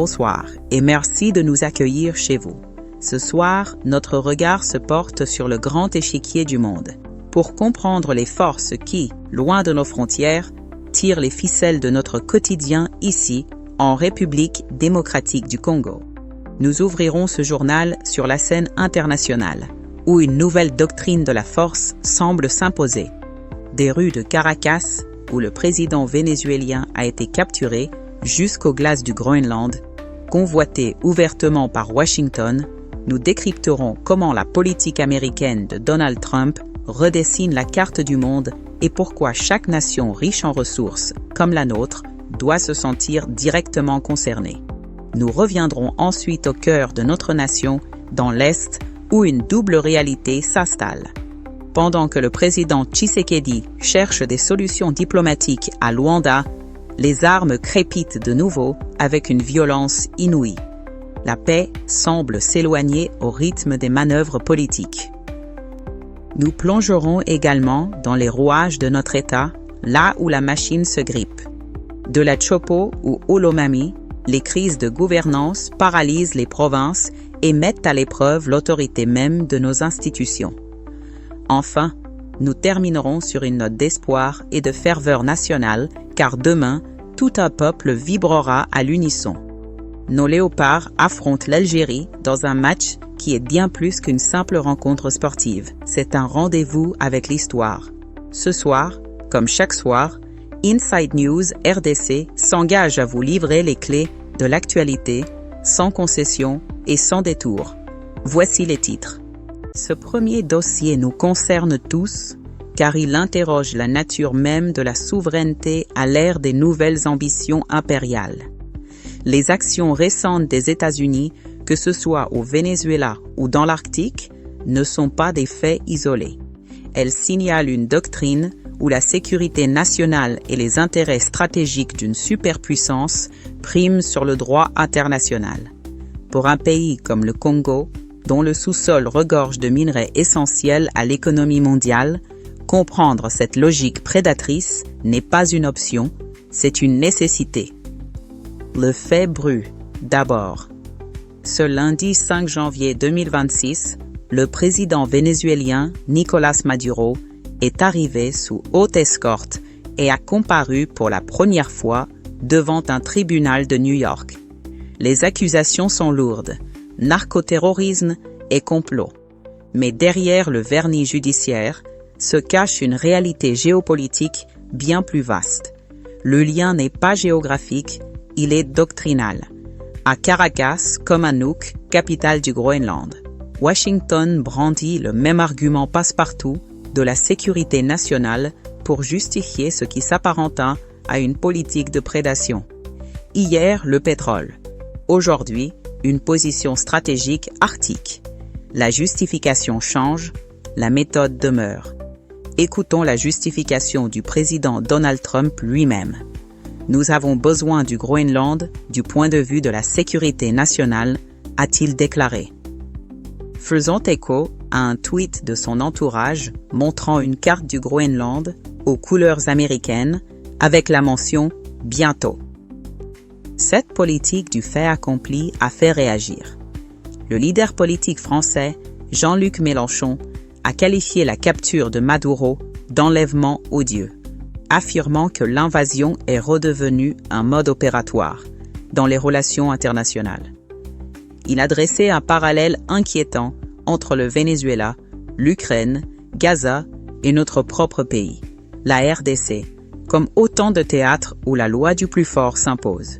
bonsoir et merci de nous accueillir chez vous. Ce soir, notre regard se porte sur le grand échiquier du monde, pour comprendre les forces qui, loin de nos frontières, tirent les ficelles de notre quotidien ici, en République démocratique du Congo. Nous ouvrirons ce journal sur la scène internationale, où une nouvelle doctrine de la force semble s'imposer. Des rues de Caracas, où le président vénézuélien a été capturé, jusqu'aux glaces du Groenland, convoité ouvertement par Washington, nous décrypterons comment la politique américaine de Donald Trump redessine la carte du monde et pourquoi chaque nation riche en ressources, comme la nôtre, doit se sentir directement concernée. Nous reviendrons ensuite au cœur de notre nation, dans l'Est, où une double réalité s'installe. Pendant que le président Tshisekedi cherche des solutions diplomatiques à Luanda, les armes crépitent de nouveau avec une violence inouïe. La paix semble s'éloigner au rythme des manœuvres politiques. Nous plongerons également dans les rouages de notre État, là où la machine se grippe. De la Chopo ou Olomami, les crises de gouvernance paralysent les provinces et mettent à l'épreuve l'autorité même de nos institutions. Enfin, nous terminerons sur une note d'espoir et de ferveur nationale, car demain, tout un peuple vibrera à l'unisson. Nos léopards affrontent l'Algérie dans un match qui est bien plus qu'une simple rencontre sportive. C'est un rendez-vous avec l'histoire. Ce soir, comme chaque soir, Inside News RDC s'engage à vous livrer les clés de l'actualité, sans concession et sans détour. Voici les titres. Ce premier dossier nous concerne tous, car il interroge la nature même de la souveraineté à l'ère des nouvelles ambitions impériales. Les actions récentes des États-Unis, que ce soit au Venezuela ou dans l'Arctique, ne sont pas des faits isolés. Elles signalent une doctrine où la sécurité nationale et les intérêts stratégiques d'une superpuissance priment sur le droit international. Pour un pays comme le Congo, dont le sous-sol regorge de minerais essentiels à l'économie mondiale, comprendre cette logique prédatrice n'est pas une option, c'est une nécessité. Le fait brut, d'abord. Ce lundi 5 janvier 2026, le président vénézuélien Nicolás Maduro est arrivé sous haute escorte et a comparu pour la première fois devant un tribunal de New York. Les accusations sont lourdes, narcoterrorisme et complot. Mais derrière le vernis judiciaire se cache une réalité géopolitique bien plus vaste. Le lien n'est pas géographique, il est doctrinal. À Caracas comme à Nuuk, capitale du Groenland, Washington brandit le même argument passe-partout de la sécurité nationale pour justifier ce qui s'apparenta à une politique de prédation. Hier, le pétrole. Aujourd'hui, une position stratégique arctique. La justification change, la méthode demeure. Écoutons la justification du président Donald Trump lui-même. Nous avons besoin du Groenland du point de vue de la sécurité nationale, a-t-il déclaré. Faisant écho à un tweet de son entourage montrant une carte du Groenland aux couleurs américaines avec la mention « Bientôt ». Cette politique du fait accompli a fait réagir. Le leader politique français, Jean-Luc Mélenchon, a qualifié la capture de Maduro d'enlèvement odieux, affirmant que l'invasion est redevenue un mode opératoire dans les relations internationales. Il a dressé un parallèle inquiétant entre le Venezuela, l'Ukraine, Gaza et notre propre pays, la RDC, comme autant de théâtres où la loi du plus fort s'impose.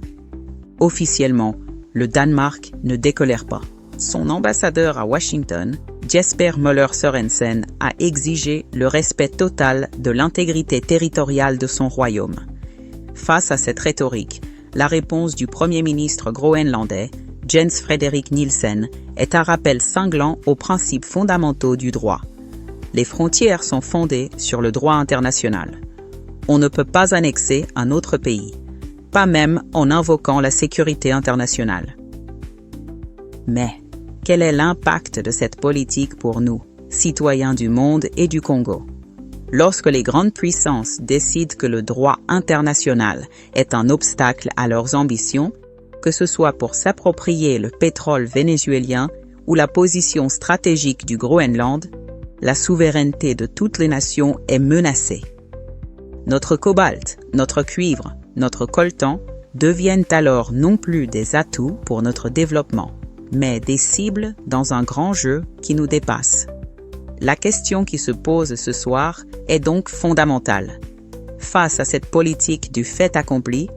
Officiellement, le Danemark ne décolère pas. Son ambassadeur à Washington, Jesper Møller Sørensen, a exigé le respect total de l'intégrité territoriale de son royaume. Face à cette rhétorique, la réponse du Premier ministre groenlandais, Jens Frederik Nielsen, est un rappel cinglant aux principes fondamentaux du droit. Les frontières sont fondées sur le droit international. On ne peut pas annexer un autre pays, pas même en invoquant la sécurité internationale. Mais, quel est l'impact de cette politique pour nous, citoyens du monde et du Congo? Lorsque les grandes puissances décident que le droit international est un obstacle à leurs ambitions, que ce soit pour s'approprier le pétrole vénézuélien ou la position stratégique du Groenland, la souveraineté de toutes les nations est menacée. Notre cobalt, notre cuivre, notre coltan deviennent alors non plus des atouts pour notre développement, mais des cibles dans un grand jeu qui nous dépasse. La question qui se pose ce soir est donc fondamentale. Face à cette politique du fait accompli,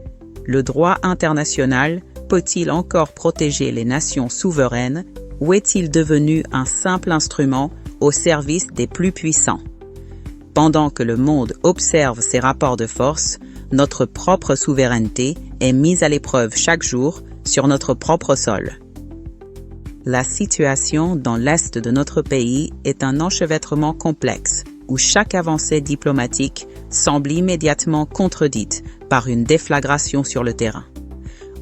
le droit international peut-il encore protéger les nations souveraines ou est-il devenu un simple instrument au service des plus puissants? Pendant que le monde observe ces rapports de force, notre propre souveraineté est mise à l'épreuve chaque jour sur notre propre sol. La situation dans l'est de notre pays est un enchevêtrement complexe, où chaque avancée diplomatique semble immédiatement contredite par une déflagration sur le terrain.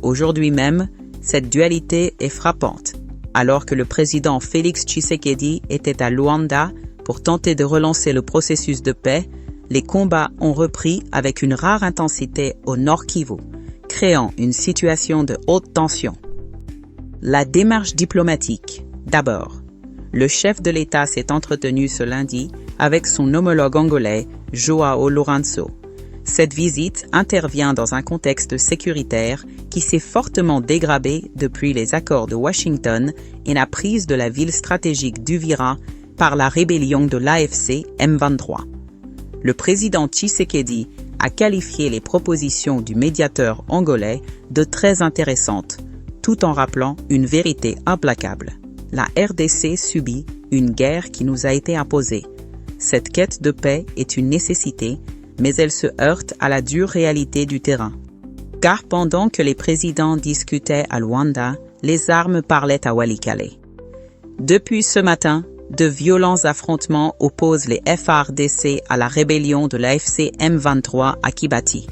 Aujourd'hui même, cette dualité est frappante. Alors que le président Félix Tshisekedi était à Luanda pour tenter de relancer le processus de paix, les combats ont repris avec une rare intensité au Nord Kivu, créant une situation de haute tension. La démarche diplomatique. D'abord, le chef de l'État s'est entretenu ce lundi avec son homologue angolais, João Lourenço. Cette visite intervient dans un contexte sécuritaire qui s'est fortement dégradé depuis les accords de Washington et la prise de la ville stratégique d'Uvira par la rébellion de l'AFC M23. Le président Tshisekedi a qualifié les propositions du médiateur angolais de très intéressantes, tout en rappelant une vérité implacable. La RDC subit une guerre qui nous a été imposée. Cette quête de paix est une nécessité, mais elle se heurte à la dure réalité du terrain. Car pendant que les présidents discutaient à Luanda, les armes parlaient à Walikale. Depuis ce matin, de violents affrontements opposent les FARDC à la rébellion de l'AFC M23 à Kibati.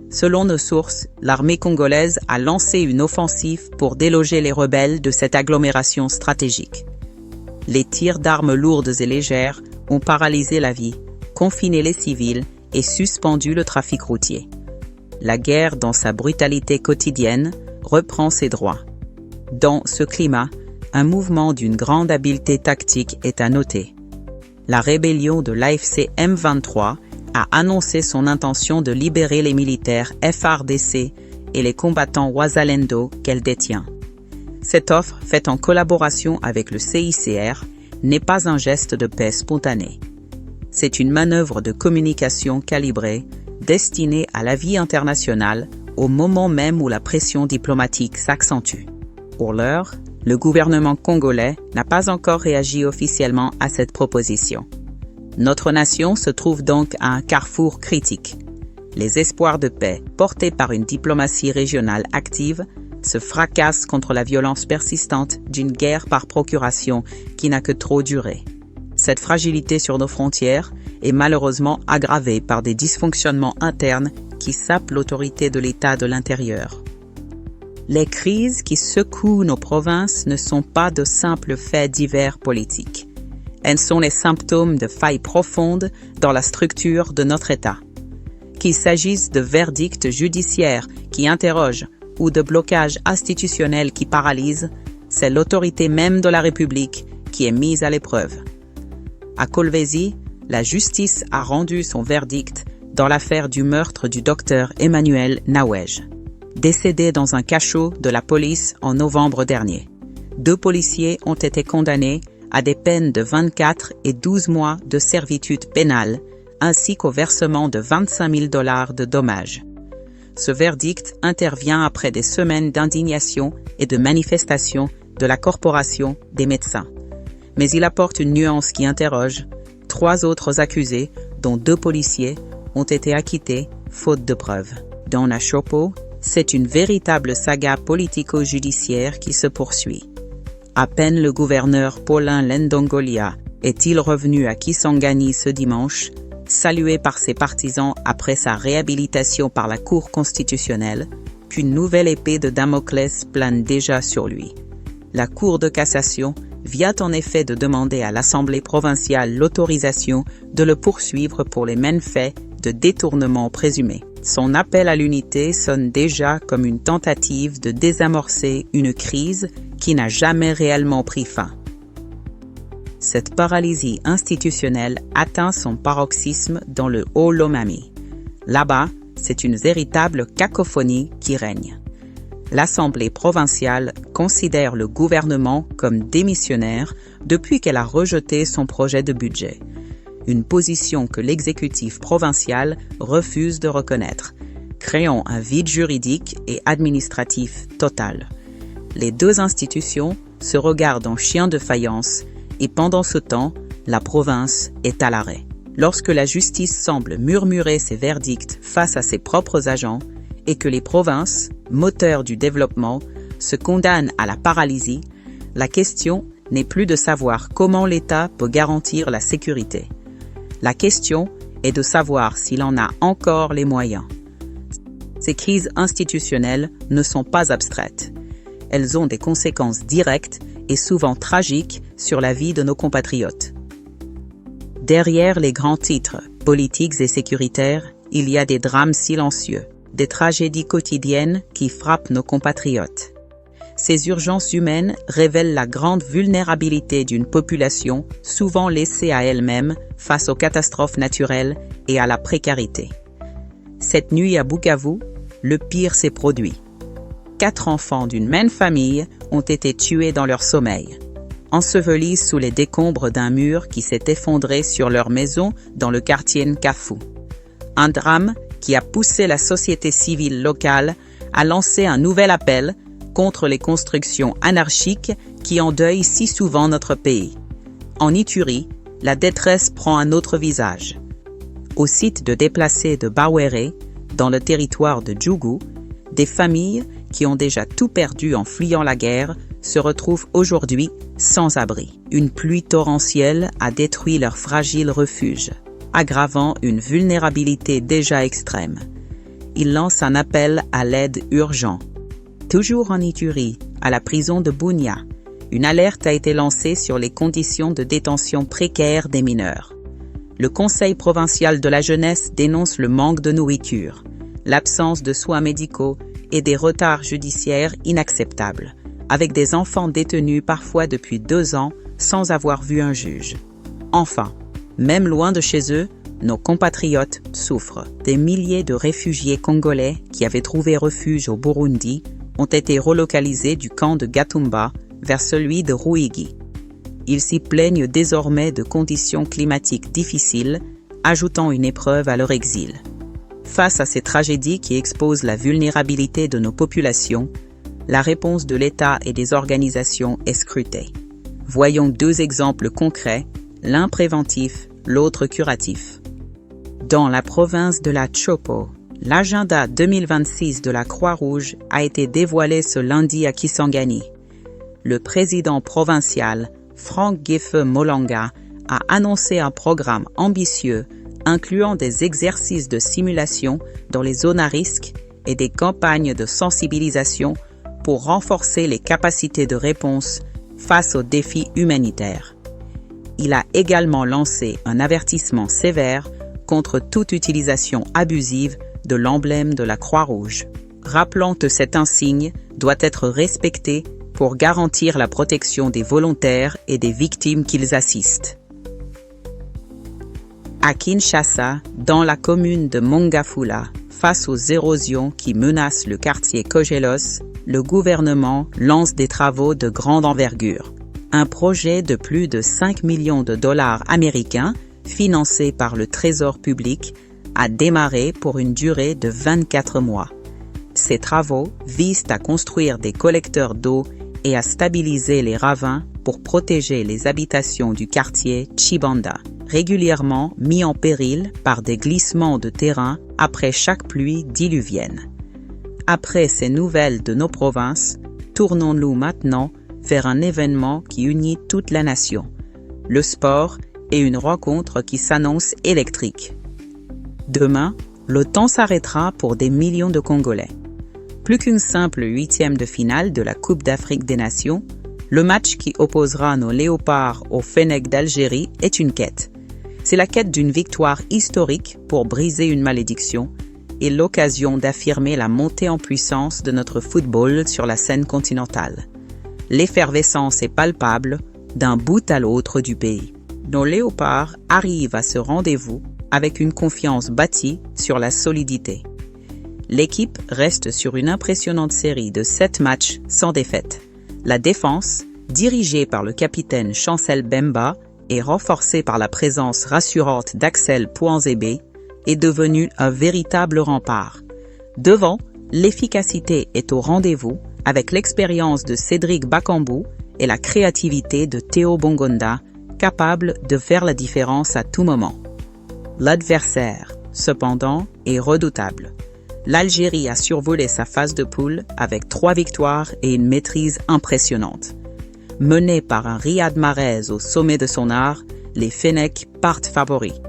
Selon nos sources, l'armée congolaise a lancé une offensive pour déloger les rebelles de cette agglomération stratégique. Les tirs d'armes lourdes et légères ont paralysé la vie, confiné les civils et suspendu le trafic routier. La guerre, dans sa brutalité quotidienne, reprend ses droits. Dans ce climat, un mouvement d'une grande habileté tactique est à noter. La rébellion de l'AFC M23 a annoncé son intention de libérer les militaires FARDC et les combattants Wazalendo qu'elle détient. Cette offre, faite en collaboration avec le CICR, n'est pas un geste de paix spontané. C'est une manœuvre de communication calibrée, destinée à la vie internationale, au moment même où la pression diplomatique s'accentue. Pour l'heure, le gouvernement congolais n'a pas encore réagi officiellement à cette proposition. Notre nation se trouve donc à un carrefour critique. Les espoirs de paix, portés par une diplomatie régionale active, se fracassent contre la violence persistante d'une guerre par procuration qui n'a que trop duré. Cette fragilité sur nos frontières est malheureusement aggravée par des dysfonctionnements internes qui sapent l'autorité de l'État de l'intérieur. Les crises qui secouent nos provinces ne sont pas de simples faits divers politiques. Elles sont les symptômes de failles profondes dans la structure de notre État. Qu'il s'agisse de verdicts judiciaires qui interrogent ou de blocages institutionnels qui paralysent, c'est l'autorité même de la République qui est mise à l'épreuve. À Kolwezi, la justice a rendu son verdict dans l'affaire du meurtre du docteur Emmanuel Nawej, décédé dans un cachot de la police en novembre dernier. 2 policiers ont été condamnés à des peines de 24 et 12 mois de servitude pénale, ainsi qu'au versement de $25 000 de dommages. Ce verdict intervient après des semaines d'indignation et de manifestations de la Corporation des médecins. Mais il apporte une nuance qui interroge. 3 autres accusés, dont 2 policiers, ont été acquittés, faute de preuves. Dans la Chopo, c'est une véritable saga politico-judiciaire qui se poursuit. À peine le gouverneur Paulin Lendongolia est-il revenu à Kisangani ce dimanche, salué par ses partisans après sa réhabilitation par la Cour constitutionnelle, qu'une nouvelle épée de Damoclès plane déjà sur lui. La Cour de cassation vient en effet de demander à l'Assemblée provinciale l'autorisation de le poursuivre pour les mêmes faits de détournement présumé. Son appel à l'unité sonne déjà comme une tentative de désamorcer une crise qui n'a jamais réellement pris fin. Cette paralysie institutionnelle atteint son paroxysme dans le Haut-Lomami. Là-bas, c'est une véritable cacophonie qui règne. L'Assemblée provinciale considère le gouvernement comme démissionnaire depuis qu'elle a rejeté son projet de budget, une position que l'exécutif provincial refuse de reconnaître, créant un vide juridique et administratif total. Les deux institutions se regardent en chien de faïence et pendant ce temps, la province est à l'arrêt. Lorsque la justice semble murmurer ses verdicts face à ses propres agents et que les provinces, moteurs du développement, se condamnent à la paralysie, la question n'est plus de savoir comment l'État peut garantir la sécurité. La question est de savoir s'il en a encore les moyens. Ces crises institutionnelles ne sont pas abstraites. Elles ont des conséquences directes et souvent tragiques sur la vie de nos compatriotes. Derrière les grands titres, politiques et sécuritaires, il y a des drames silencieux, des tragédies quotidiennes qui frappent nos compatriotes. Ces urgences humaines révèlent la grande vulnérabilité d'une population souvent laissée à elle-même face aux catastrophes naturelles et à la précarité. Cette nuit à Bukavu, le pire s'est produit. 4 enfants d'une même famille ont été tués dans leur sommeil, ensevelis sous les décombres d'un mur qui s'est effondré sur leur maison dans le quartier Nkafu. Un drame qui a poussé la société civile locale à lancer un nouvel appel contre les constructions anarchiques qui endeuillent si souvent notre pays. En Ituri, la détresse prend un autre visage. Au site de déplacés de Bawere, dans le territoire de Djougou, des familles qui ont déjà tout perdu en fuyant la guerre se retrouvent aujourd'hui sans abri. Une pluie torrentielle a détruit leur fragile refuge, aggravant une vulnérabilité déjà extrême. Il lance un appel à l'aide urgent. Toujours en Ituri, à la prison de Bunia, une alerte a été lancée sur les conditions de détention précaires des mineurs. Le Conseil provincial de la jeunesse dénonce le manque de nourriture, l'absence de soins médicaux et des retards judiciaires inacceptables, avec des enfants détenus parfois depuis 2 ans sans avoir vu un juge. Enfin, même loin de chez eux, nos compatriotes souffrent. Des milliers de réfugiés congolais qui avaient trouvé refuge au Burundi ont été relocalisés du camp de Gatumba vers celui de Ruigi. Ils s'y plaignent désormais de conditions climatiques difficiles, ajoutant une épreuve à leur exil. Face à ces tragédies qui exposent la vulnérabilité de nos populations, la réponse de l'État et des organisations est scrutée. Voyons 2 exemples concrets, l'un préventif, l'autre curatif. Dans la province de la Chopo, l'agenda 2026 de la Croix-Rouge a été dévoilé ce lundi à Kisangani. Le président provincial, Frank Gife Molanga, a annoncé un programme ambitieux incluant des exercices de simulation dans les zones à risque et des campagnes de sensibilisation pour renforcer les capacités de réponse face aux défis humanitaires. Il a également lancé un avertissement sévère contre toute utilisation abusive de l'emblème de la Croix-Rouge, rappelant que cet insigne doit être respecté pour garantir la protection des volontaires et des victimes qu'ils assistent. À Kinshasa, dans la commune de Mongafula, face aux érosions qui menacent le quartier Kogelos, le gouvernement lance des travaux de grande envergure. Un projet de plus de 5 millions de dollars américains, financé par le Trésor public, a démarré pour une durée de 24 mois. Ces travaux visent à construire des collecteurs d'eau et à stabiliser les ravins pour protéger les habitations du quartier Chibanda, régulièrement mis en péril par des glissements de terrain après chaque pluie diluvienne. Après ces nouvelles de nos provinces, tournons-nous maintenant vers un événement qui unit toute la nation, le sport et une rencontre qui s'annonce électrique. Demain, le temps s'arrêtera pour des millions de Congolais. Plus qu'une simple 8e de finale de la Coupe d'Afrique des Nations, le match qui opposera nos léopards au Fennec d'Algérie est une quête. C'est la quête d'une victoire historique pour briser une malédiction est l'occasion d'affirmer la montée en puissance de notre football sur la scène continentale. L'effervescence est palpable d'un bout à l'autre du pays. Nos léopards arrivent à ce rendez-vous avec une confiance bâtie sur la solidité. L'équipe reste sur une impressionnante série de 7 matchs sans défaite. La défense, dirigée par le capitaine Chancel Bemba et renforcée par la présence rassurante d'Axel Pouanzébé, est devenue un véritable rempart. Devant, l'efficacité est au rendez-vous avec l'expérience de Cédric Bakambu et la créativité de Théo Bongonda, capable de faire la différence à tout moment. L'adversaire, cependant, est redoutable. L'Algérie a survolé sa phase de poule avec 3 victoires et une maîtrise impressionnante. Menés par un Riyad Mahrez au sommet de son art, les Fennecs partent favoris.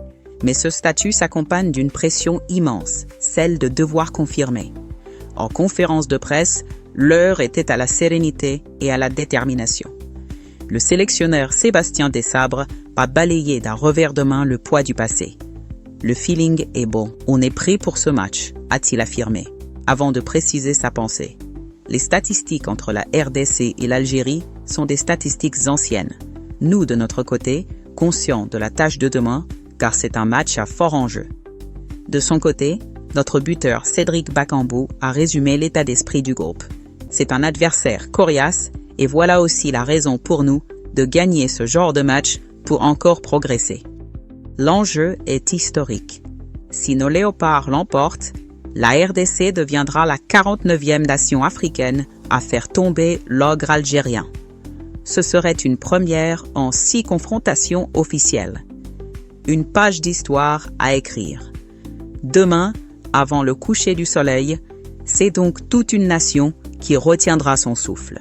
Mais ce statut s'accompagne d'une pression immense, celle de devoir confirmer. En conférence de presse, l'heure était à la sérénité et à la détermination. Le sélectionneur Sébastien Desabre a balayé d'un revers de main le poids du passé. Le feeling est bon, on est prêt pour ce match, a-t-il affirmé, avant de préciser sa pensée. Les statistiques entre la RDC et l'Algérie sont des statistiques anciennes. Nous, de notre côté, conscients de la tâche de demain, car c'est un match à fort enjeu. De son côté, notre buteur Cédric Bakambu a résumé l'état d'esprit du groupe. C'est un adversaire coriace et voilà aussi la raison pour nous de gagner ce genre de match pour encore progresser. L'enjeu est historique. Si nos léopards l'emportent, la RDC deviendra la 49e nation africaine à faire tomber l'ogre algérien. Ce serait une première en 6 confrontations officielles. Une page d'histoire à écrire. Demain, avant le coucher du soleil, c'est donc toute une nation qui retiendra son souffle.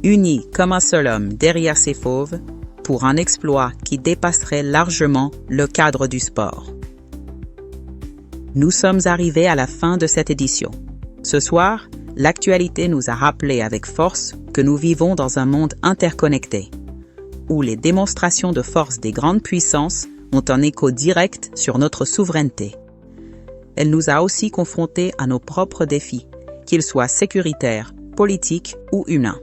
Unis comme un seul homme derrière ses fauves, pour un exploit qui dépasserait largement le cadre du sport. Nous sommes arrivés à la fin de cette édition. Ce soir, l'actualité nous a rappelé avec force que nous vivons dans un monde interconnecté, où les démonstrations de force des grandes puissances ont un écho direct sur notre souveraineté. Elle nous a aussi confrontés à nos propres défis, qu'ils soient sécuritaires, politiques ou humains.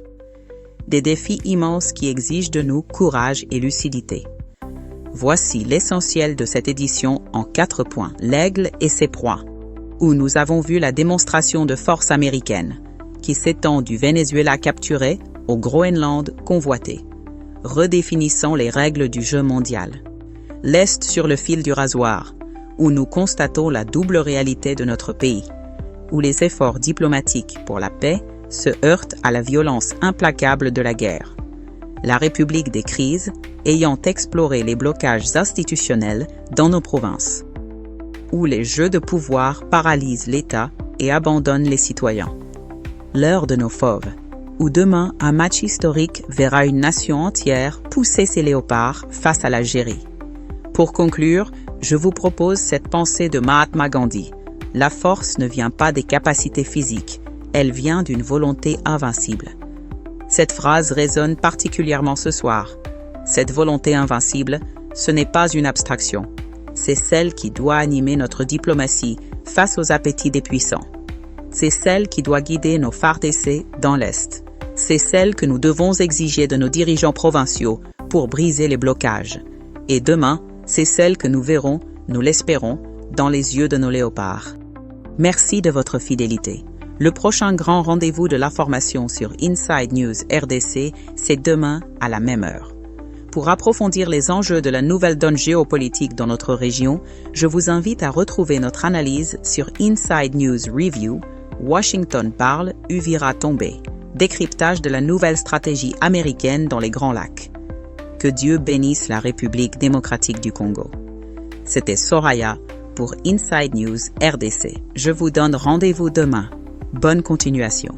Des défis immenses qui exigent de nous courage et lucidité. Voici l'essentiel de cette édition en 4 points. L'aigle et ses proies, où nous avons vu la démonstration de force américaine, qui s'étend du Venezuela capturé au Groenland convoité, redéfinissant les règles du jeu mondial. L'Est sur le fil du rasoir, où nous constatons la double réalité de notre pays, où les efforts diplomatiques pour la paix se heurtent à la violence implacable de la guerre. La République des crises ayant exploré les blocages institutionnels dans nos provinces, où les jeux de pouvoir paralysent l'État et abandonnent les citoyens. L'heure de nos fauves, où demain un match historique verra une nation entière pousser ses léopards face à l'Algérie. Pour conclure, je vous propose cette pensée de Mahatma Gandhi. La force ne vient pas des capacités physiques, elle vient d'une volonté invincible. Cette phrase résonne particulièrement ce soir. Cette volonté invincible, ce n'est pas une abstraction. C'est celle qui doit animer notre diplomatie face aux appétits des puissants. C'est celle qui doit guider nos phares d'essai dans l'Est. C'est celle que nous devons exiger de nos dirigeants provinciaux pour briser les blocages. Et demain, c'est celle que nous verrons, nous l'espérons, dans les yeux de nos léopards. Merci de votre fidélité. Le prochain grand rendez-vous de l'information sur Inside News RDC, c'est demain à la même heure. Pour approfondir les enjeux de la nouvelle donne géopolitique dans notre région, je vous invite à retrouver notre analyse sur Inside News Review, Washington parle, Uvira tombé, décryptage de la nouvelle stratégie américaine dans les Grands Lacs. Que Dieu bénisse la République démocratique du Congo. C'était Soraya pour Inside News RDC. Je vous donne rendez-vous demain. Bonne continuation.